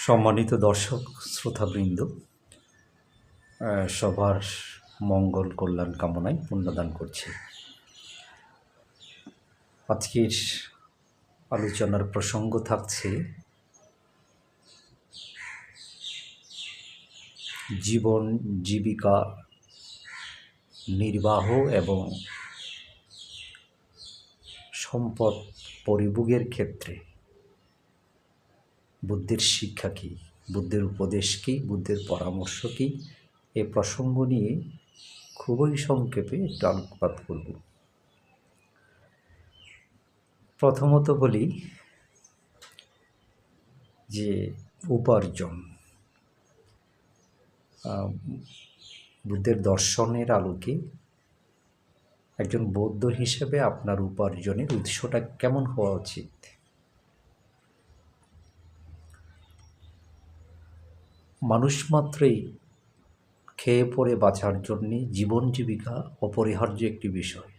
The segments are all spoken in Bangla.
সম্মানিত দর্শক শ্রোতাবৃন্দ, সবার মঙ্গল কল্যাণ কামনায় পুণ্যদান করছি। আজকের আলোচনার প্রসঙ্গ থাকছে জীবন জীবিকা নির্বাহ এবং সম্পদ পরিভোগের ক্ষেত্রে বুদ্ধের শিক্ষা কী, বুদ্ধের উপদেশ কী, বুদ্ধের পরামর্শ কী, এ প্রসঙ্গ নিয়ে খুবই সংক্ষেপে একটু আলোকপাত করব। প্রথমত বলি যে উপার্জন, বুদ্ধের দর্শনের আলোকে একজন বৌদ্ধ হিসেবে আপনার উপার্জনের উৎসটা কেমন হওয়া উচিত। মানুষ মাত্রই খেয়ে পড়ে বাঁচার জন্যে জীবন জীবিকা অপরিহার্য একটি বিষয়।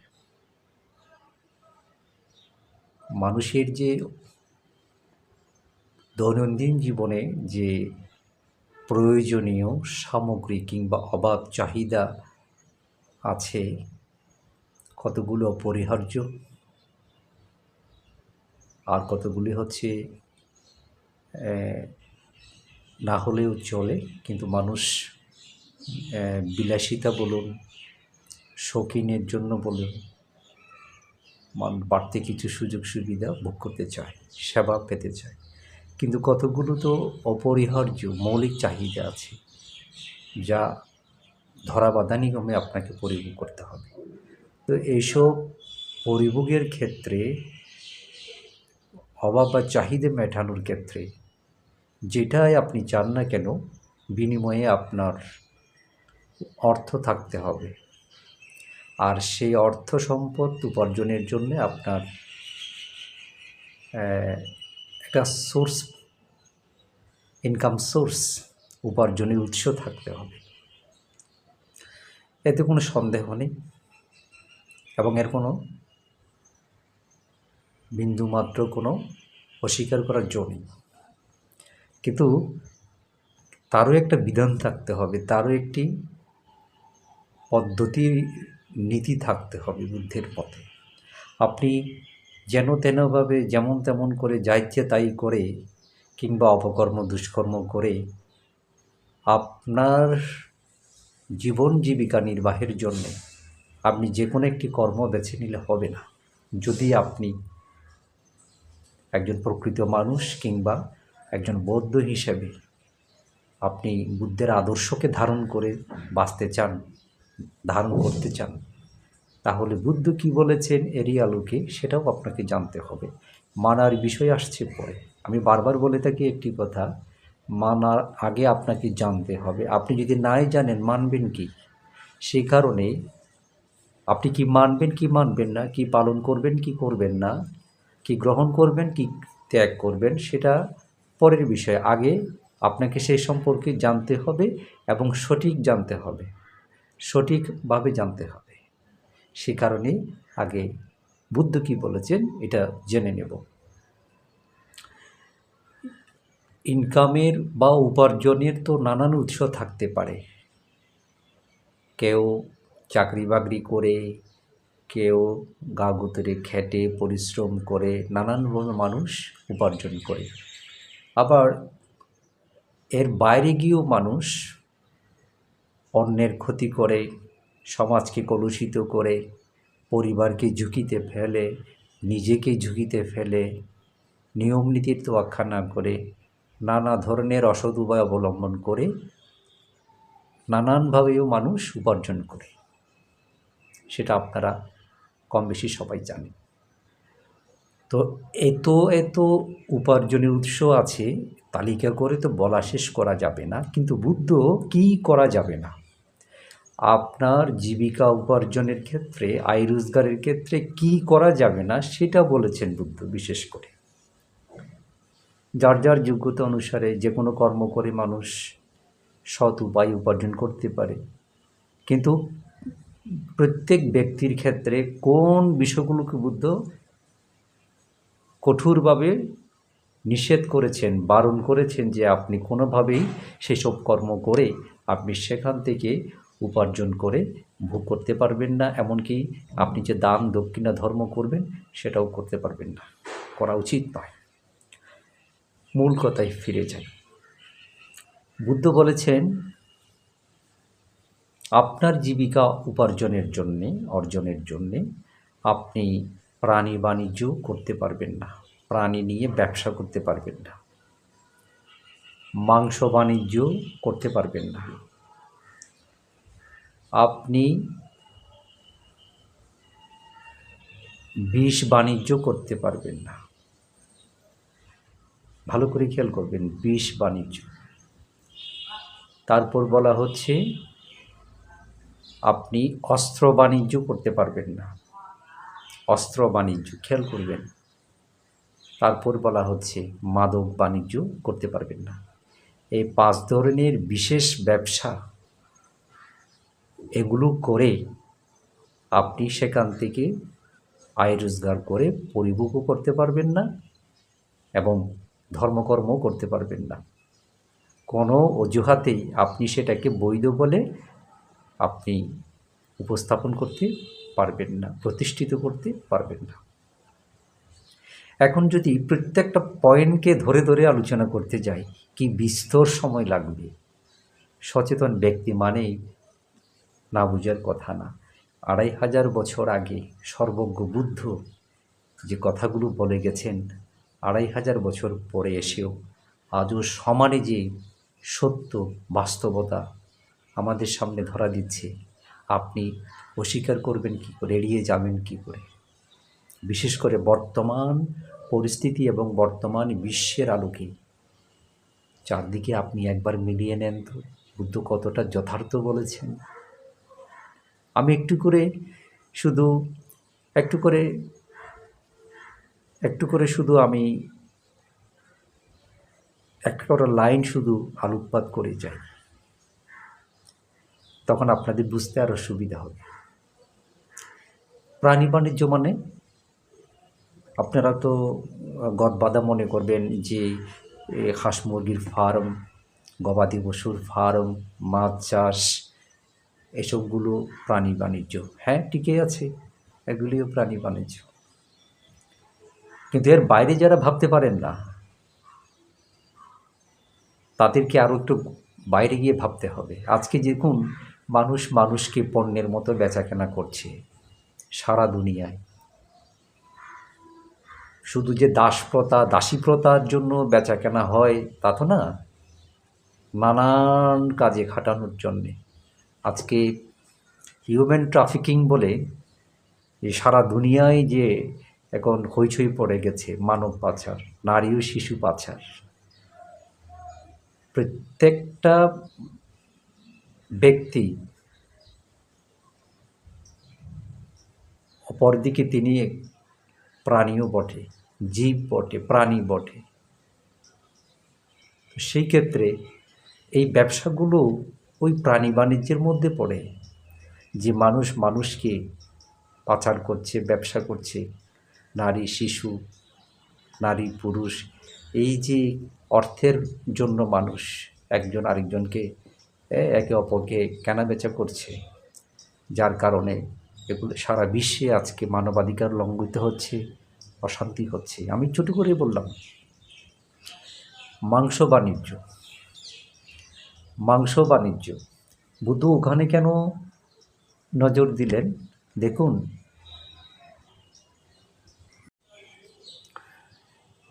মানুষের যে দৈনন্দিন জীবনে যে প্রয়োজনীয় সামগ্রী কিংবা অবাধ চাহিদা আছে, কতগুলো অপরিহার্য আর কতগুলি হচ্ছে না হলেও চলে, কিন্তু মানুষ বিলাসিতা বলুন, শৌখিনের জন্য বলুন, বাড়তি কিছু সুযোগ সুবিধা ভোগ করতে চায়, সেবা পেতে চায়, কিন্তু কতগুলো তো অপরিহার্য মৌলিক চাহিদা আছে যা ধরাবাঁধা নিয়মে আপনাকে পরিভোগ করতে হবে। তো এইসব পরিভোগের ক্ষেত্রে অভাব বা চাহিদা মেটানোর ক্ষেত্রে যেটাই আপনি চান না কেন, বিনিময়ে আপনার অর্থ থাকতে হবে। আর সেই অর্থ সম্পদ উপার্জনের জন্য আপনার একটা সোর্স, ইনকাম সোর্স, উপার্জনের উৎস থাকতে হবে। এতে কোনো সন্দেহ নেই এবং এর কোনো বিন্দুমাত্র কোনো অস্বীকার করার জো নেই। কিন্তু তারও একটা বিধান থাকতে হবে, তারও একটি পদ্ধতি নীতি থাকতে হবে বুদ্ধের পথে। আপনি যেন তেনভাবে যেমন তেমন করে যা ইচ্ছে তাই করে কিংবা অপকর্ম দুষ্কর্ম করে আপনার জীবন জীবিকা নির্বাহের জন্য আপনি যে কোনো একটি কর্ম বেছে নিলে হবে না। যদি আপনি একজন প্রকৃত মানুষ কিংবা একজন বৌদ্ধ হিসেবে আপনি বুদ্ধের আদর্শকে ধারণ করে বাঁচতে চান, ধারণ করতে চান, তাহলে বুদ্ধ কি বলেছেন এরই আলোকে সেটাও আপনাকে জানতে হবে। মানার বিষয় আসছে পরে। আমি বারবার বলে থাকি একটি কথা, মানার আগে আপনাকে জানতে হবে। আপনি যদি নাই জানেন মানবেন কি? সেই কারণে আপনি কি মানবেন কি মানবেন না, কি পালন করবেন কি করবেন না, কি গ্রহণ করবেন কি ত্যাগ করবেন, সেটা পরের বিষয়। আগে আপনাকে সেই সম্পর্কে জানতে হবে এবং সঠিক জানতে হবে, সঠিকভাবে জানতে হবে। সে কারণে আগে বুদ্ধ কি বলেছেন এটা জেনে নেব। ইনকামের বা উপার্জনের তো নানান উৎস থাকতে পারে। কেউ চাকরি বাকরি করে, কেউ গা গুতরে খেটে পরিশ্রম করে নানানভাবে মানুষ উপার্জন করে। আবার এর বাইরে গিয়েও মানুষ অন্যের ক্ষতি করে, সমাজকে কলুষিত করে, পরিবারকে ঝুঁকিতে ফেলে, নিজেকে ঝুঁকিতে ফেলে, নিয়ম নীতির তোয়াক্কা না করে, নানা ধরনের অসৎ উপায় অবলম্বন করে নানানভাবেও মানুষ উপার্জন করে। সেটা আপনারা কম বেশি সবাই জানেন। তো এত এত উপার্জনের উৎস আছে, তালিকা করে তো বলা শেষ করা যাবে না। কিন্তু বুদ্ধ কি করা যাবে না, আপনার জীবিকা উপার্জনের ক্ষেত্রে, আয় রোজগারের ক্ষেত্রে কি করা যাবে না সেটা বলেছেন বুদ্ধ। বিশেষ করে যার যার যোগ্যতা অনুসারে যে কোনো কর্ম করে মানুষ সৎ উপায় উপার্জন করতে পারে, কিন্তু প্রত্যেক ব্যক্তির ক্ষেত্রে কোন বিষয়গুলোকে বুদ্ধ কঠোরভাবে নিষেধ করেছেন, বারণ করেছেন যে আপনি কোনোভাবেই সেসব কর্ম করে আপনি সেখান থেকে উপার্জন করে ভোগ করতে পারবেন না, এমনকি আপনি যে দান দক্ষিণা ধর্ম করবেন সেটাও করতে পারবেন না, করা উচিত নয়। মূল কথায় ফিরে যাই। বুদ্ধ বলেছেন আপনার জীবিকা অর্জনের জন্যে আপনি প্রাণী বাণিজ্য করতে পারবেন না, প্রাণী নিয়ে ব্যবসা করতে পারবেন না, মাংস বাণিজ্য করতে পারবেন না, আপনি বিষ বাণিজ্য করতে পারবেন না। ভালো করে খেয়াল করবেন, বিষ বাণিজ্য। তারপর বলা হচ্ছে আপনি অস্ত্র বাণিজ্য করতে পারবেন না, অস্ত্র বাণিজ্য খেয়াল করবেন। তারপর বলা হচ্ছে মাদক বাণিজ্য করতে পারবেন না। এই 5 ধরনের বিশেষ ব্যবসা, এগুলো করে আপনি সেখান থেকে আয় রোজগার করে পরিভোগও করতে পারবেন না এবং ধর্মকর্মও করতে পারবেন না। কোনো অজুহাতেই আপনি সেটাকে বৈধ বলে আপনি উপস্থাপন করতে পারবেন না, প্রতিষ্ঠিত করতে পারবেন না। এখন যদি প্রত্যেকটা পয়েন্টকে ধরে ধরে আলোচনা করতে যাই, কি বিস্তর সময় লাগবে। সচেতন ব্যক্তি মানেই না বুঝার কথা না। 2500 বছর আগে সর্বজ্ঞ বুদ্ধ যে কথাগুলো বলে গেছেন, 2500 বছর পরে এসেও আজও সমানে যে সত্য বাস্তবতা আমাদের সামনে ধরা দিচ্ছে, আপনি অস্বীকার করবেন কী করে, এড়িয়ে যাবেন কী করে? বিশেষ করে বর্তমান পরিস্থিতি এবং বর্তমান বিশ্বের আলোকে চারদিকে আপনি একবার মিলিয়ে নেন তো বুদ্ধ কতটা যথার্থ বলেছেন। আমি একটু করে শুধু আমি একটা লাইন শুধু আলোকপাত করে যাই, তখন আপনাদের বুঝতে আরও সুবিধা হবে। প্রাণী বাণিজ্য মানে আপনারা তো গদবাঁধা মনে করবেন যে হাঁস মুরগির ফার্ম, গবাদি পশুর ফার্ম, মাছ চাষ, এসবগুলো প্রাণী বাণিজ্য। হ্যাঁ, ঠিকই আছে, এগুলিও প্রাণী বাণিজ্য। কিন্তু এর বাইরে যারা ভাবতে পারেন না, তাদেরকে আরও একটু বাইরে গিয়ে ভাবতে হবে। আজকে দেখুন, মানুষ মানুষকে পণ্যের মতো বেচাকেনা করছে সারা দুনিয়ায়। শুধু যে দাসী প্রথার জন্য বেচাকেনা হয় তা তো না, নানান কাজে খাটানোর জন্যে আজকে হিউম্যান ট্রাফিকিং বলে সারা দুনিয়ায় যে এখন হইচই পড়ে গেছে, মানব পাচার, নারী ও শিশু পাচার। প্রত্যেকটা ব্যক্তি অপরদিকে তিনি প্রাণীও বটে, জীব বটে, প্রাণী বটে। সেই ক্ষেত্রে এই ব্যবসাগুলো ওই প্রাণী বাণিজ্যের মধ্যে পড়ে, যে মানুষ মানুষকে পাচার করছে, ব্যবসা করছে, নারী শিশু, নারী পুরুষ, এই যে অর্থের জন্য মানুষ একজন আরেকজনকে একে অপরকে কেনাবেচা করছে, যার কারণে এগুলো সারা বিশ্বে আজকে মানবাধিকার লঙ্ঘিত হচ্ছে, অশান্তি হচ্ছে। আমি ছোট করে বললাম মাংস বাণিজ্য। বুদ্ধ ওখানে কেন নজর দিলেন? দেখুন,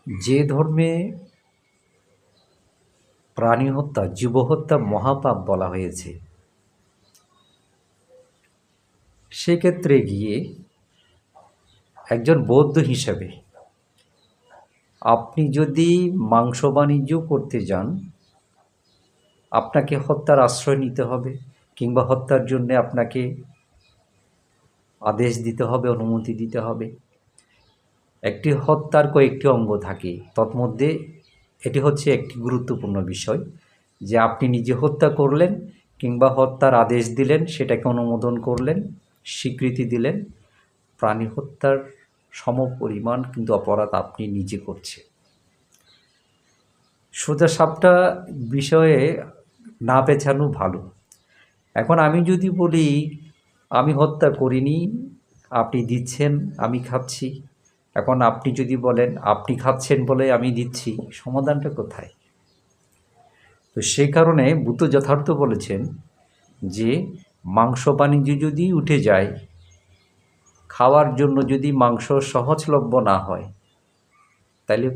যে ধর্মে প্রাণী হত্যা, জীবহত্যা মহাপাপ বলা হয়েছে, সেক্ষেত্রে গিয়ে একজন বৌদ্ধ হিসেবে আপনি যদি মাংস বাণিজ্য করতে যান, আপনাকে হত্যার আশ্রয় নিতে হবে, কিংবা হত্যার জন্যে আপনাকে আদেশ দিতে হবে, অনুমতি দিতে হবে। একটি হত্যার কয়েকটি অঙ্গ থাকে, তন্মধ্যে এটি হচ্ছে একটি গুরুত্বপূর্ণ বিষয়, যে আপনি নিজে হত্যা করলেন কিংবা হত্যার আদেশ দিলেন, সেটাকে অনুমোদন করলেন, স্বীকৃতি দিলেন। প্রাণী হত্যার সমপরিমাণ কিন্তু অপরাধ আপনি নিজে করছেন। সোজা সাপটা বিষয়ে না পেছানো ভালো। এখন আমি যদি বলি আমি হত্যা করিনি, আপনি দিচ্ছেন, আমি খাচ্ছি। এখন আপনি যদি বলেন আপনি খাচ্ছেন বলে আমি দিচ্ছি, সমাধানটা কোথায়? তো সেই কারণে বুদ্ধ যথার্থ বলেছেন যে মাংস বাণিজ্য যদি উঠে যায়, খাওয়ার জন্য যদি মাংস সহজলভ্য না হয়, তাহলে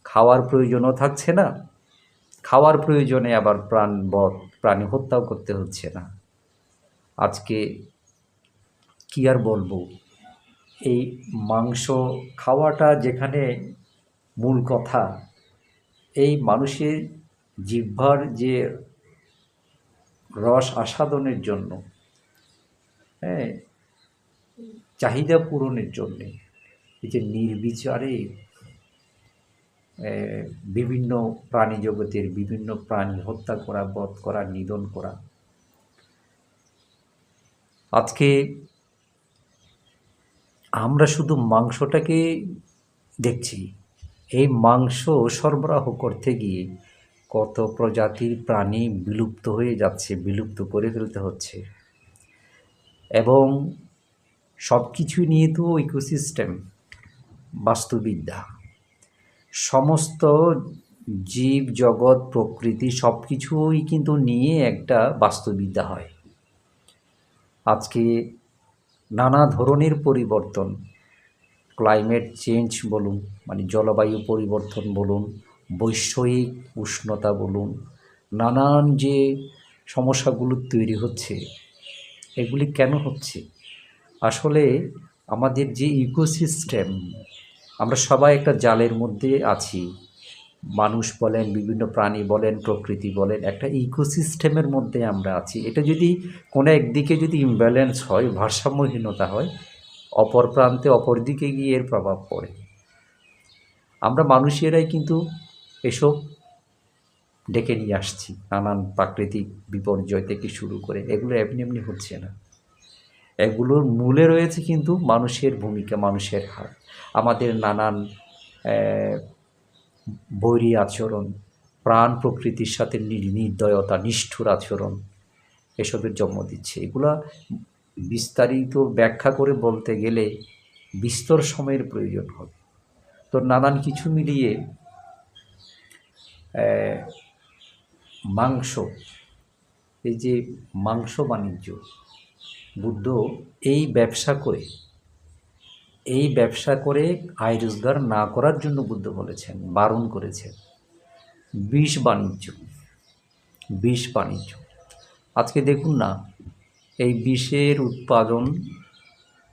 খাওয়ার প্রয়োজনও থাকছে না, খাওয়ার প্রয়োজনে আবার প্রাণী হত্যাও করতে হচ্ছে না। আজকে কি আর বলবো, এই মাংস খাওয়াটা যেখানে মূল কথা, এই মানুষের জিহ্বার যে রস আস্বাদনের জন্য, হ্যাঁ, চাহিদা পূরণের জন্যে এই যে নির্বিচারে বিভিন্ন প্রাণী জগতের বিভিন্ন প্রাণী হত্যা করা, বধ করা, নিধন করা। আজকে আমরা শুধু মাংসটাকে দেখছি, এই মাংস সরবরাহ করতে গিয়ে কত প্রজাতির প্রাণী বিলুপ্ত হয়ে যাচ্ছে, বিলুপ্ত করে ফেলতে হচ্ছে। এবং সব কিছু নিয়ে তো ইকোসিস্টেম, বাস্তুবিদ্যা, সমস্ত জীব জগৎ প্রকৃতি সব কিছুই কিন্তু নিয়ে একটা বাস্তুবিদ্যা হয়। আজকে নানা ধরনের পরিবর্তন, ক্লাইমেট চেঞ্জ বলুন, মানে জলবায়ু পরিবর্তন বলুন, বৈশ্বিক উষ্ণতা বলুন, নানান যে সমস্যাগুলো তৈরি হচ্ছে, এগুলি কেন হচ্ছে? আসলে আমাদের যে ইকোসিস্টেম, আমরা সবাই একটা জালের মধ্যে আছি। মানুষ বলেন, বিভিন্ন প্রাণী বলেন, প্রকৃতি বলেন, একটা ইকোসিস্টেমের মধ্যে আমরা আছি। এটা যদি কোনো একদিকে যদি ইমব্যালেন্স হয়, ভারসাম্যহীনতা হয়, অপর প্রান্তে অপর দিকে গিয়ে এর প্রভাব পড়ে। আমরা মানুষেরাই কিন্তু এসব ডেকে নিয়ে আসছি, নানান প্রাকৃতিক বিপর্যয় থেকে শুরু করে। এগুলো এমনি এমনি হচ্ছে না, এগুলোর মূলে রয়েছে কিন্তু মানুষের ভূমিকা, মানুষের হাত। আমাদের নানান বৈরী আচরণ, প্রাণ প্রকৃতির সাথে নির্দয়তা, নিষ্ঠুর আচরণ, এসবের জন্ম দিচ্ছে। এগুলা বিস্তারিত ব্যাখ্যা করে বলতে গেলে বিস্তর সময়ের প্রয়োজন হবে। তো নানান কিছু মিলিয়ে মাংস, এই যে মাংস বাণিজ্য, বুদ্ধ এই ব্যবসা করে আয় রোজগার না করার জন্য বুদ্ধ বলেছেন, বারণ করেছেন। বিষ বাণিজ্য আজকে দেখুন না, এই বিষের উৎপাদন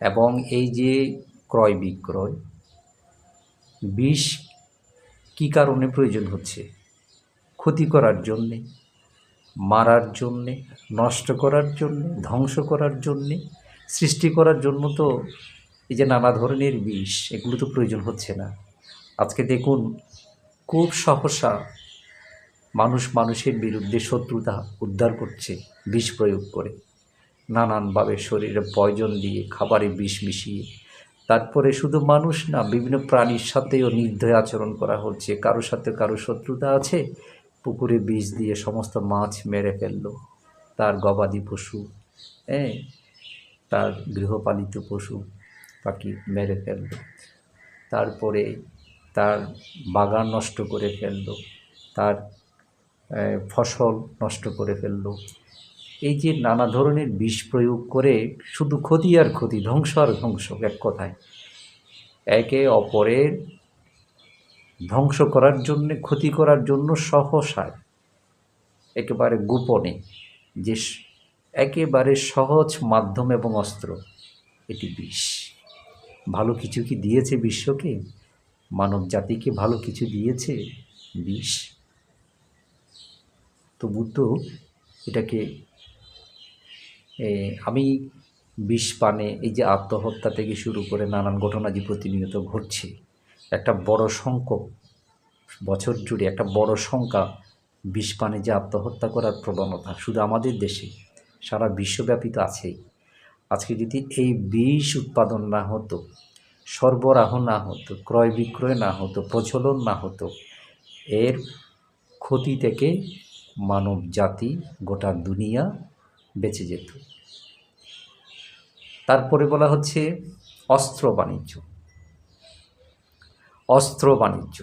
এবং এই যে ক্রয় বিক্রয়, বিষ কী কারণে প্রয়োজন হচ্ছে? ক্ষতি করার জন্যে, মারার জন্যে, নষ্ট করার জন্যে, ধ্বংস করার জন্যে, সৃষ্টি করার জন্য। তো এই যে নানা ধরনের বিষ, এগুলো তো প্রয়োজন হচ্ছে না। আজকে দেখুন, খুব সহসা মানুষের বিরুদ্ধে শত্রুতা উদ্ধার করছে বিষ প্রয়োগ করে, নানানভাবে শরীরে পয়জন দিয়ে, খাবারে বিষ মিশিয়ে। তারপরে শুধু মানুষ না, বিভিন্ন প্রাণীর সাথেও নির্দয় আচরণ করা হচ্ছে। কারোর সাথে কারো শত্রুতা আছে, পুকুরে বিষ দিয়ে সমস্ত মাছ মেরে ফেলল, তার গবাদি পশু, তার গৃহপালিত পশু পাখি মেরে ফেলল, তারপরে তার বাগান নষ্ট করে ফেলল, তার ফসল নষ্ট করে ফেলল। এই যে নানা ধরনের বিষ প্রয়োগ করে শুধু ক্ষতি আর ক্ষতি, ধ্বংস আর ধ্বংস, এক কথায় একে অপরের ধ্বংস করার জন্যে, ক্ষতি করার জন্য সহসায়, একেবারে গোপনে, যে একেবারে সহজ মাধ্যম এবং অস্ত্র, এটি বিষ। ভালো কিছু কি দিয়েছে বিশ্বকে? মানব জাতিকে ভালো কিছু দিয়েছে বিষ? তো বুদ্ধ এটাকে, আমি বিষ পানে, এই যে আত্মহত্যা থেকে শুরু করে নানান ঘটনা যে প্রতিনিয়ত ঘটছে, একটা বড় সংখ্যক, বছর জুড়ে একটা বড় সংখ্যা বিষ পানে যে আত্মহত্যা করার প্রবণতা, শুধু আমাদের দেশে, সারা বিশ্বব্যাপী তো আছেই। আজকে যদি এই বিষ উৎপাদন না হতো, সরবরাহ না হতো, ক্রয় বিক্রয় না হতো, প্রচলন না হতো, এর ক্ষতি থেকে মানব জাতি, গোটা দুনিয়া বেঁচে যেত। তারপরে বলা হচ্ছে অস্ত্র বাণিজ্য। অস্ত্র বাণিজ্য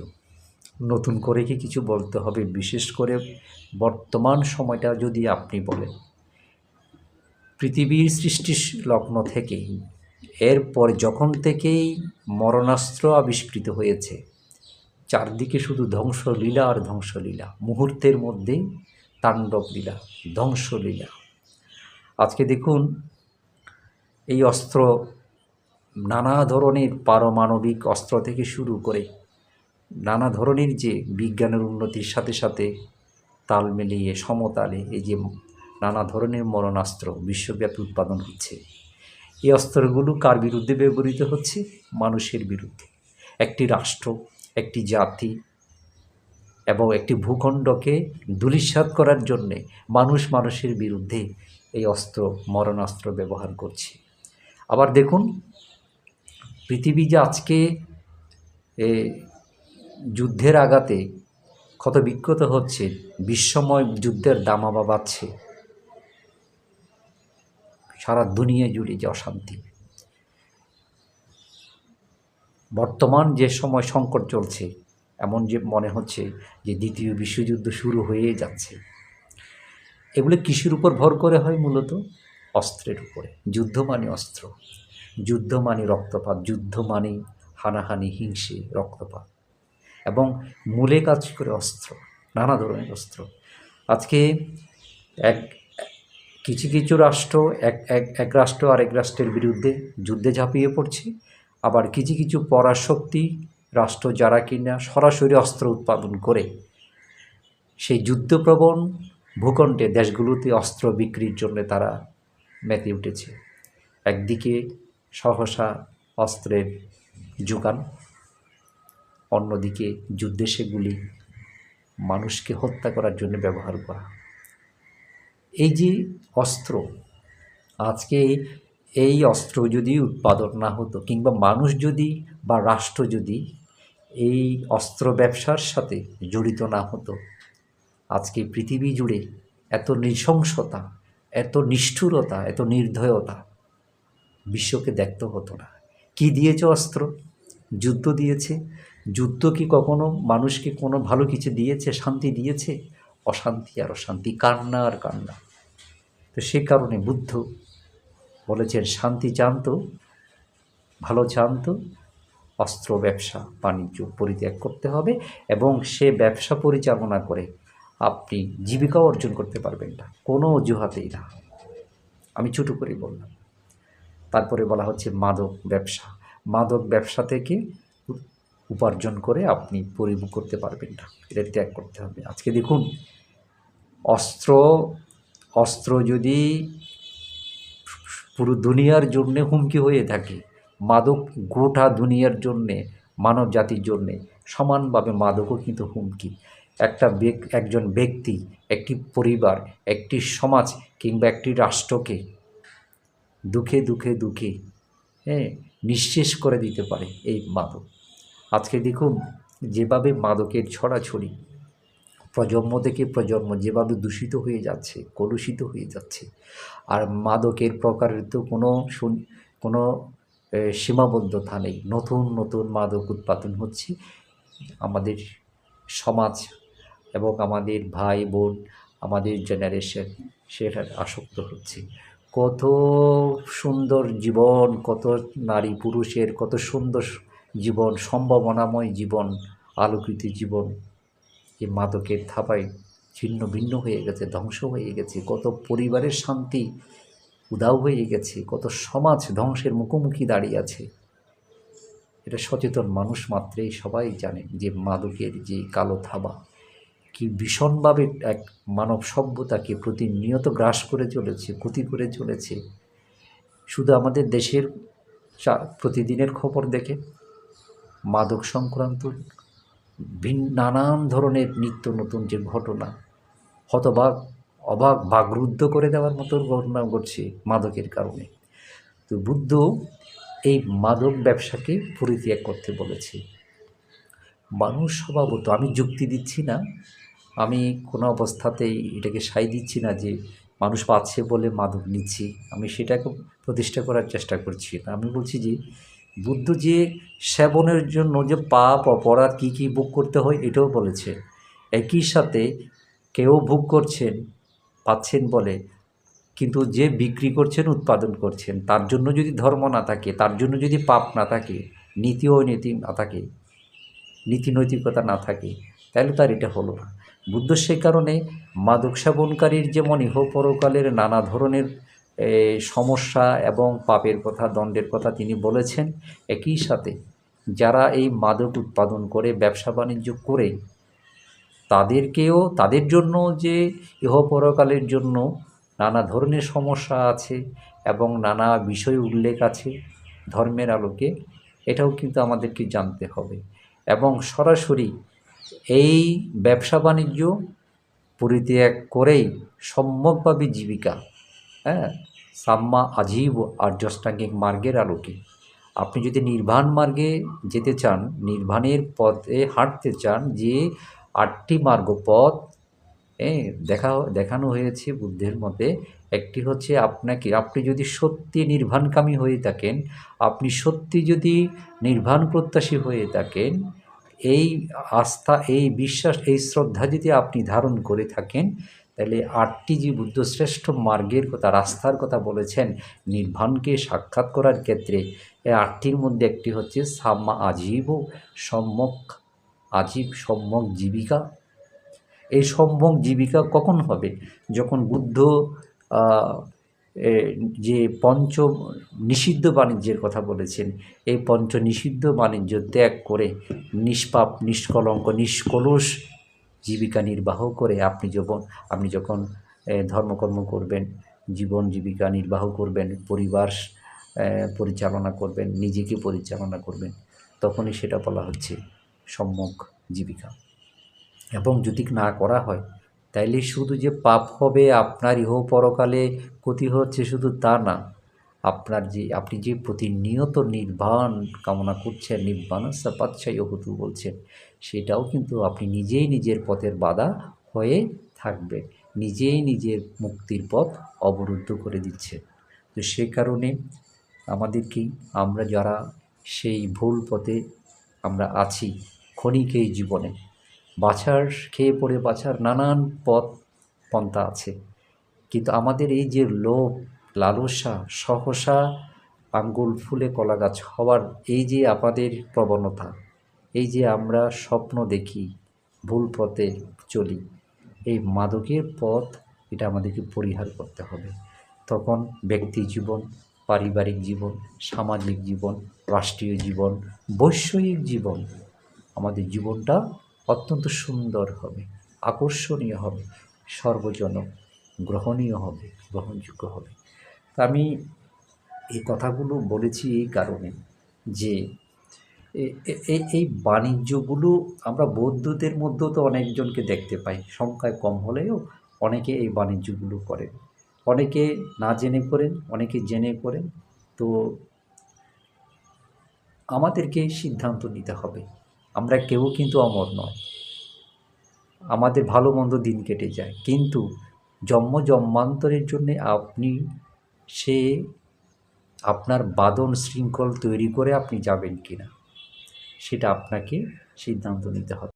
নতুন করে কি কিছু বলতে হবে? বিশেষ করে বর্তমান সময়টা যদি আপনি বলেন, পৃথিবীর সৃষ্টি লগ্ন থেকেই, এরপর যখন থেকেই মরণাস্ত্র আবিষ্কৃত হয়েছে, চারদিকে শুধু ধ্বংসলীলা আর ধ্বংসলীলা, মুহূর্তের মধ্যে তাণ্ডব লীলা, ধ্বংসলীলা। আজকে দেখুন এই অস্ত্র, নানা ধরনের পারমাণবিক অস্ত্র থেকে শুরু করে নানা ধরনের যে বিজ্ঞানের উন্নতির সাথে সাথে তাল মিলিয়ে সমতালে এই যে নানা ধরনের মরণাস্ত্র বিশ্বব্যাপী উৎপাদন হচ্ছে, এই অস্ত্রগুলো কার বিরুদ্ধে ব্যবহৃত হচ্ছে? মানুষের বিরুদ্ধে। একটি রাষ্ট্র, একটি জাতি এবং একটি ভূখণ্ডকে ধূলিসাৎ করার জন্যে মানুষের বিরুদ্ধে এই অস্ত্র, মরণাস্ত্র ব্যবহার করছে। আবার দেখুন পৃথিবী যে আজকে যুদ্ধের আঘাতে ক্ষতবিক্ষত হচ্ছে, বিশ্বময় যুদ্ধের দামামা বাজছে, সারা দুনিয়া জুড়ে যে অশান্তি, বর্তমান যে সময় সংকট চলছে, এমন যে মনে হচ্ছে যে দ্বিতীয় বিশ্বযুদ্ধ শুরু হয়ে যাচ্ছে। এগুলো কিসের উপর ভর করে হয়? মূলত অস্ত্রের উপরে। যুদ্ধ মানে অস্ত্র, যুদ্ধ মানে রক্তপাত, যুদ্ধ মানে হানাহানি, হিংসে, রক্তপাত, এবং মূলে কাজ করে অস্ত্র, নানা ধরনের অস্ত্র। আজকে কিছু রাষ্ট্র এক রাষ্ট্র আরেক রাষ্ট্রের বিরুদ্ধে যুদ্ধে ঝাঁপিয়ে পড়ছে, আবার কিছু পরাশক্তি রাষ্ট্র যারা কিনা সরাসরি অস্ত্র উৎপাদন করে সেই যুদ্ধপ্রবণ ভূখণ্ডে দেশগুলোতে অস্ত্র বিক্রির জন্য তারা মেতে উঠেছে। একদিকে সহসা অস্ত্রের যোগান, অন্যদিকে যুদ্ধে সেগুলি মানুষকে হত্যা করার জন্য ব্যবহার করা। এই যে অস্ত্র, আজকে এই অস্ত্র যদি উৎপাদন না হতো, কিংবা মানুষ যদি বা রাষ্ট্র যদি এই অস্ত্র ব্যবসার সাথে জড়িত না হতো, আজকে পৃথিবী জুড়ে এত নৃশংসতা, এত নিষ্ঠুরতা, এত নির্দয়তা বিশ্বকে দেখতে হতো না। কি দিয়েছে অস্ত্র? যুদ্ধ দিয়েছে। যুদ্ধ কি কখনো মানুষকে কোনো ভালো কিছু দিয়েছে? শান্তি দিয়েছে? অশান্তি আর অশান্তি, কান্না আর কান্না। তো সে কারণে বুদ্ধ বলেছেন, শান্তি চান তো, ভালো চান তো, অস্ত্র ব্যবসা বাণিজ্য পরিত্যাগ করতে হবে, এবং সে ব্যবসা পরিচালনা করে আপনি জীবিকা অর্জন করতে পারবেন না, কোনো অজুহাতেই না। আমি ছোটো করে বললাম। তারপরে বলা হচ্ছে মাদক ব্যবসা। মাদক ব্যবসা থেকে উপার্জন করে আপনি পরিভোগ করতে পারবেন না, এটা ত্যাগ করতে হবে। আজকে দেখুন অস্ত্র যদি পুরো দুনিয়ার জন্যে হুমকি হয়ে থাকে, মাদক গোটা দুনিয়ার জন্যে, মানব জাতির জন্যে সমানভাবে মাদকও কিন্তু হুমকি। একজন ব্যক্তি, একটি পরিবার, একটি সমাজ কিংবা একটি রাষ্ট্রকে দুঃখে নিঃশেষ করে দিতে পারে এই মাদক। আজকে দেখুন যেভাবে মাদকের ছড়াছড়ি প্রজন্ম থেকে প্রজন্ম যেভাবে দূষিত হয়ে যাচ্ছে, কলুষিত হয়ে যাচ্ছে, আর মাদকের প্রকারের তো কোনো সীমাবদ্ধতা নেই। নতুন মাদক উৎপাদন হচ্ছে, আমাদের সমাজ এবং আমাদের ভাই বোন, আমাদের জেনারেশন সেটা আসক্ত হচ্ছে। কত সুন্দর জীবন, কত নারী পুরুষের কত সুন্দর জীবন, সম্ভাবনাময় জীবন, আলোকিত জীবন এই মাদকের থাবায় ছিন্ন ভিন্ন হয়ে গেছে, ধ্বংস হয়ে গেছে। কত পরিবারের শান্তি উধাও হয়ে গেছে, কত সমাজ ধ্বংসের মুখোমুখি দাঁড়িয়ে আছে। এটা সচেতন মানুষ মাত্রেই সবাই জানে যে মাদকের যে কালো থাবা কি ভীষণভাবে এক মানব সভ্যতাকে প্রতিনিয়ত গ্রাস করে চলেছে, ক্ষতি করে চলেছে। শুধু আমাদের দেশের প্রতিদিনের খবর দেখে মাদক সংক্রান্ত নানান ধরনের নিত্য নতুন যে ঘটনা, অবাক বাকরুদ্ধ করে দেওয়ার মতো ঘটনা ঘটছে মাদকের কারণে। তো বুদ্ধ এই মাদক ব্যবসাকে পরিত্যাগ করতে বলেছে। মানুষ স্বভাবত, আমি যুক্তি দিচ্ছি না, আমি কোনো অবস্থাতেই এটাকে সায় দিচ্ছি না যে মানুষ পাচ্ছে বলে মাদক নিচ্ছি, আমি সেটাকে প্রতিষ্ঠা করার চেষ্টা করছি না। আমি বলছি যে বুদ্ধ যে সেবনের জন্য যে পাপ অপরাধ কী কী ভোগ করতে হয় এটাও বলেছে। একই সাথে কেউ ভোগ করছেন, পাচ্ছেন বলে, কিন্তু যে বিক্রি করছেন, উৎপাদন করছেন, তার জন্য যদি ধর্ম না থাকে, তার জন্য যদি পাপ না থাকে, নীতি ও নীতি না থাকে, নীতি নৈতিকতা না থাকে, তাহলে তার এটা হলো না। বুদ্ধ সে কারণে মাদক সেবনকারীর যেমন ইহ পরকালের নানা ধরনের সমস্যা এবং পাপের কথা, দণ্ডের কথা তিনি বলেছেন, একই সাথে যারা এই মাদক উৎপাদন করে ব্যবসা বাণিজ্য করে তাদেরকেও, তাদের জন্য যে ইহ পরকালের জন্য নানা ধরনের সমস্যা আছে এবং নানা বিষয় উল্লেখ আছে ধর্মের আলোকে, এটাও কিন্তু আমাদেরকে জানতে হবে। এবং সরাসরি এই ব্যবসা বাণিজ্য পরিত্যাগ করেই সম্যকভাবে জীবিকা, হ্যাঁ, সাম্মা আজীব আর্যষ্টাঙ্গিক মার্গের আলোকে আপনি যদি নির্বাণ মার্গে যেতে চান, নির্বাণের পথে হাঁটতে চান, যে ৮টি মার্গপথ দেখানো হয়েছে বুদ্ধের মতে, একটি হচ্ছে আপনি যদি সত্যি নির্বাণকামী হয়ে থাকেন, আপনি সত্যি যদি নির্বাণ প্রত্যাশী হয়ে থাকেন, এই আস্থা, এই বিশ্বাস, এই শ্রদ্ধা যদি আপনি ধারণ করে থাকেন, তাহলে ৮টি যে বুদ্ধ শ্রেষ্ঠ মার্গের কথা, রাস্তার কথা বলেছেন নির্বাণকে সাক্ষাৎ করার ক্ষেত্রে, এই ৮টির মধ্যে একটি হচ্ছে সাম্মা আজীব, সম্যক আজীব, সম্যক জীবিকা। এই সম্যক জীবিকা কখন হবে? যখন বুদ্ধ যে পঞ্চ নিষিদ্ধ বাণিজ্যের কথা বলেছেন, এই পঞ্চ নিষিদ্ধ বাণিজ্য ত্যাগ করে নিষ্পাপ, নিষ্কলঙ্ক, নিষ্কলুষ জীবিকা নির্বাহ করে আপনি যখন ধর্মকর্ম করবেন, জীবন জীবিকা নির্বাহ করবেন, পরিবার পরিচালনা করবেন, নিজেকে পরিচালনা করবেন, তখনই সেটা বলা হচ্ছে সম্যক জীবিকা। এবং যদি না করা হয়, তাইলে শুধু যে পাপ হবে, আপনার ইহ পরকালে ক্ষতি হচ্ছে শুধু তা না, আপনি যে প্রতিনিয়ত নির্বাণ কামনা করছেন, নির্বাণস্য পাচ্ছায় হতু বলছেন, সেটাও কিন্তু আপনি নিজেই নিজের পথের বাধা হয়ে থাকবে, নিজেই নিজের মুক্তির পথ অবরুদ্ধ করে দিচ্ছেন। তো সে কারণে আমাদেরকেই, আমরা যারা সেই ভুল পথে আমরা আছি ক্ষণিক এই জীবনে, খেয়ে পড়ে বাঁচার নানান পন্থা আছে, কিন্তু আমাদের এই যে লোভ, লালসা, সহসা আঙ্গুল ফুলে কলা গাছ হওয়ার এই যে আমাদের প্রবণতা, এই যে আমরা স্বপ্ন দেখি, ভুল পথে চলি, এই মাদকের পথ, এটা আমাদেরকে পরিহার করতে হবে। তখন ব্যক্তি জীবন, পারিবারিক জীবন, সামাজিক জীবন, রাষ্ট্রীয় জীবন, বৈষয়িক জীবন, আমাদের জীবনটা অত্যন্ত সুন্দর হবে, আকর্ষণীয় হবে, সর্বজন গ্রহণীয় হবে, গ্রহণযোগ্য হবে। তা আমি এই কথাগুলো বলেছি এই কারণে যে এই বাণিজ্যগুলো আমরা বৌদ্ধদের মধ্যেও তো অনেকজনকে দেখতে পাই, সংখ্যায় কম হলেও অনেকে এই বাণিজ্যগুলো করেন, অনেকে না জেনে করেন, অনেকে জেনে করেন। তো আমাদেরকে সিদ্ধান্ত নিতে হবে, আমরা কেউ কিন্তু অমর নয়, আমাদের ভালো মন্দ দিন কেটে যায়, কিন্তু জন্মান্তরের জন্যে আপনার বাঁধন শৃঙ্খল তৈরি করে আপনি যাবেন কিনা, সেটা আপনাকে সিদ্ধান্ত নিতে হবে।